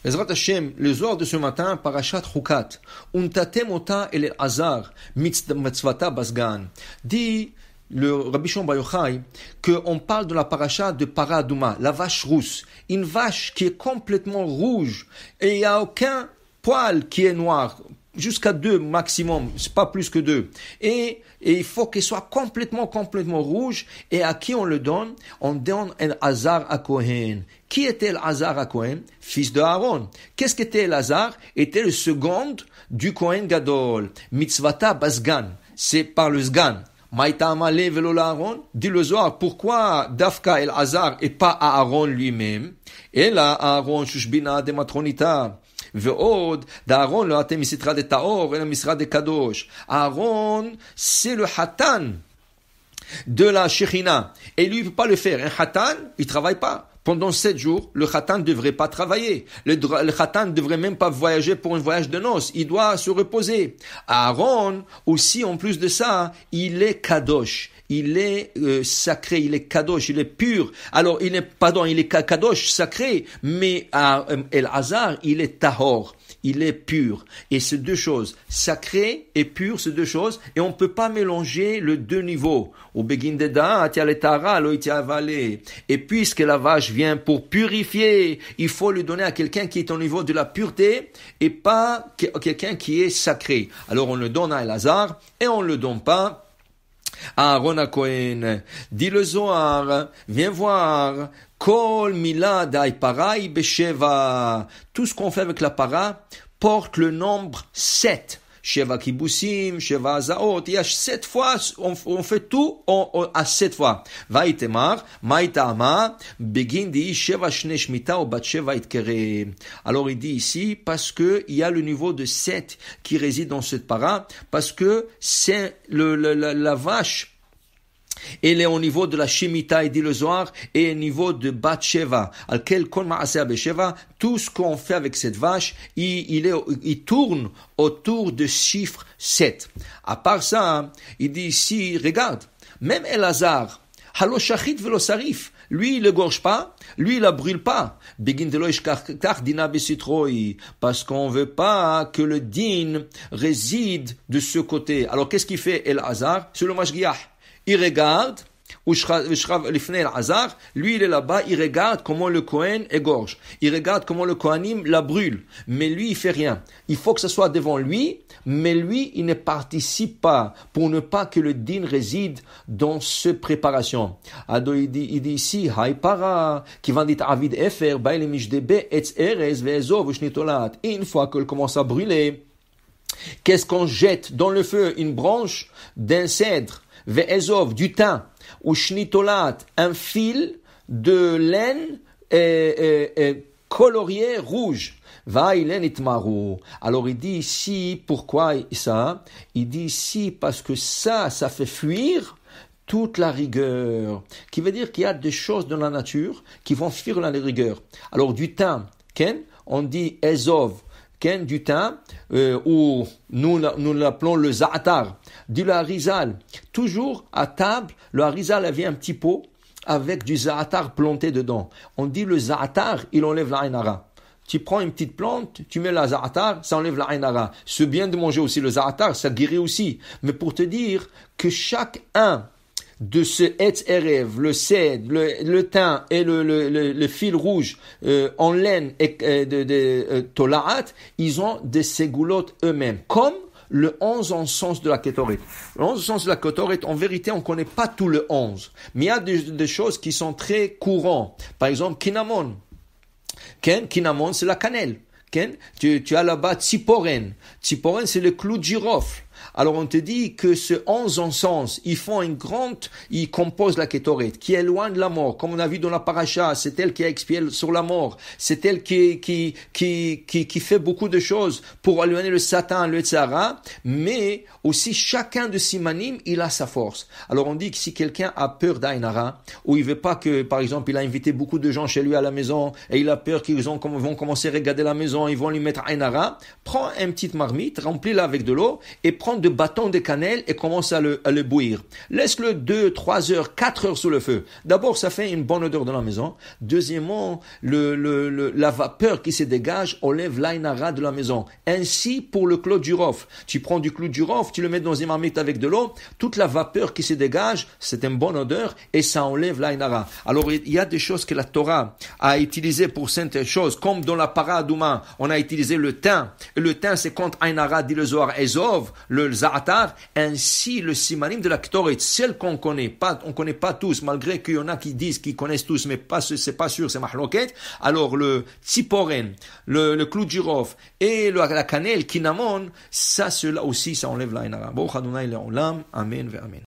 Bezrat Hashem, le Zohar de ce matin, Parashat Chukat, Untatem ota el Azar, mitzvata basgan. Dit le Rabbi Shimon Bar Yochai qu'on parle de la paracha de Paradouma, la vache rousse. Une vache qui est complètement rouge et il n'y a aucun poil qui est noir. Jusqu'à 2 maximum, c'est pas plus que 2. Et il faut qu'elle soit complètement rouge. Et à qui on le donne? On donne Elazar à Kohen. Qui était Elazar à Kohen? Fils de Aaron. Qu'est-ce qu'était Elazar? Était le second du Kohen Gadol. Mitzvata basgan. C'est par le sgan. Maïta amale velo Aaron. Dit le Zohar, pourquoi Dafka Elazar et pas Aaron lui-même? Et là, Aaron shushbina de matronita. ועוד, d'Aaron לא אתם מסתרה de טהור, אלא מסתרה de קדוש. Aaron, c'est le Hatan de la Shechina. Et lui, il ne peut pas le faire. Un Hatan, il ne travaille pas. Pendant 7 jours, le Khatan ne devrait pas travailler. Le Khatan ne devrait même pas voyager pour un voyage de noces. Il doit se reposer. Aaron, aussi, en plus de ça, il est Kadosh. Il est sacré, il est kadosh, il est pur. Alors, il est kadosh, sacré, mais Elazar, il est tahor, il est pur. Et ces deux choses, sacré et pur, ces deux choses, et on ne peut pas mélanger les deux niveaux. Au begin de da, atia le tara, lo itia avalé. Et puisque la vache vient pour purifier, il faut le donner à quelqu'un qui est au niveau de la pureté et pas quelqu'un qui est sacré. Alors, on le donne à Elazar et on ne le donne pas Aaron à Kohen. Dit le Zohar, viens voir, Kol mila dai parai besheva. Tout ce qu'on fait avec la para porte le nombre 7. Sheva kibusim, Sheva azaot. Il y a 7 fois, on fait tout à 7 fois. Vaïtemar, maïtama, begin di Sheva shne shmita ou bat Sheva itkere. Alors il dit ici, parce que il y a le niveau de 7 qui réside dans cette para, parce que c'est la vache. Elle est au niveau de la Shemitah, il dit le Zohar, et au niveau de Bat Sheva. Alquel kol ma'aseh b'Sheva, tout ce qu'on fait avec cette vache, il tourne autour de chiffre 7. À part ça, il dit ici, regarde, même Elazar, halo shachit velo sarif, lui, il ne gorge pas, lui, il ne brûle pas. Begin de loishkach dina besitroi, parce qu'on ne veut pas que le din réside de ce côté. Alors, qu'est-ce qu'il fait Elazar? C'est le mashgiach. Il regarde, lui il est là-bas, il regarde comment le Kohen égorge, il regarde comment le Kohanim la brûle, mais lui il fait rien. Il faut que ce soit devant lui, mais lui il ne participe pas pour ne pas que le din réside dans cette préparation. Ado il dit ici, Haïpara, qui va dire Avid Efer, Baile Mishdebe, Etz Erez, Ve'ezov, Shnitolat. Et une fois qu'elle commence à brûler, qu'est-ce qu'on jette dans le feu? Une branche d'un cèdre. Ve'ezov, du thym, ou shnitolat, un fil de laine colorié rouge. Va'ilen itmaru. Alors il dit ici, pourquoi ça? Il dit ici parce que ça fait fuir toute la rigueur. Qui veut dire qu'il y a des choses dans la nature qui vont fuir la rigueur. Alors du thym, on dit ezov, du thym, ou nous l'appelons le za'atar, du harizal. Toujours à table, le harizal avait un petit pot avec du za'atar planté dedans. On dit le za'atar, il enlève la ayn hara. Tu prends une petite plante, tu mets la za'atar, ça enlève la ayn hara. C'est bien de manger aussi le za'atar, ça guérit aussi. Mais pour te dire que chacun de ce Etz Erev, le cèdre, le thym et le fil rouge en laine de Tolaat, ils ont des ségoulottes eux-mêmes, comme le 11 en sens de la Ketoret. Le 11 en sens de la Ketoret, en vérité, on ne connaît pas tout le 11, mais il y a des choses qui sont très courantes. Par exemple, Kinamon. Kinamon, c'est la cannelle. Tu as là-bas Tziporen. Tziporen, c'est le clou de girofle. Alors on te dit que ce 11 encens, ils composent la Kétoret, qui éloigne la mort. Comme on a vu dans la paracha, c'est elle qui a expié sur la mort. C'est elle qui fait beaucoup de choses pour éloigner le Satan, le Tzara, mais aussi chacun de Simanim, il a sa force. Alors on dit que si quelqu'un a peur d'Ayn hara, ou il veut pas que, par exemple, il a invité beaucoup de gens chez lui à la maison, et il a peur qu'ils vont commencer à regarder la maison, ils vont lui mettre Ayn hara, prends une petite marmite, remplis-la avec de l'eau, et prends deux bâtons de cannelle et commence à le bouillir. Laisse-le 2, 3 heures, 4 heures sous le feu. D'abord, ça fait une bonne odeur dans la maison. Deuxièmement, la vapeur qui se dégage enlève l'aïn hara de la maison. Ainsi, pour le clou du rof. Tu prends du clou du rof, tu le mets dans une marmite avec de l'eau, toute la vapeur qui se dégage, c'est une bonne odeur et ça enlève l'aïn hara. Alors, il y a des choses que la Torah a utilisées pour certaines choses, comme dans la para adouma, on a utilisé le thym. Et le thym, c'est contre aïn hara, dit le Zohar Ezov, le za'atar. Ainsi, le simanim de la Ktoret, celle qu'on connaît pas, on connaît pas tous, malgré qu'il y en a qui disent qu'ils connaissent tous, mais c'est pas sûr, c'est mahloket. Alors, le tziporen, le clou de girofle et la cannelle, kinamon, ça, cela aussi, ça enlève l'aïn hara. Bon, Adonai le'olam, amen ve amen.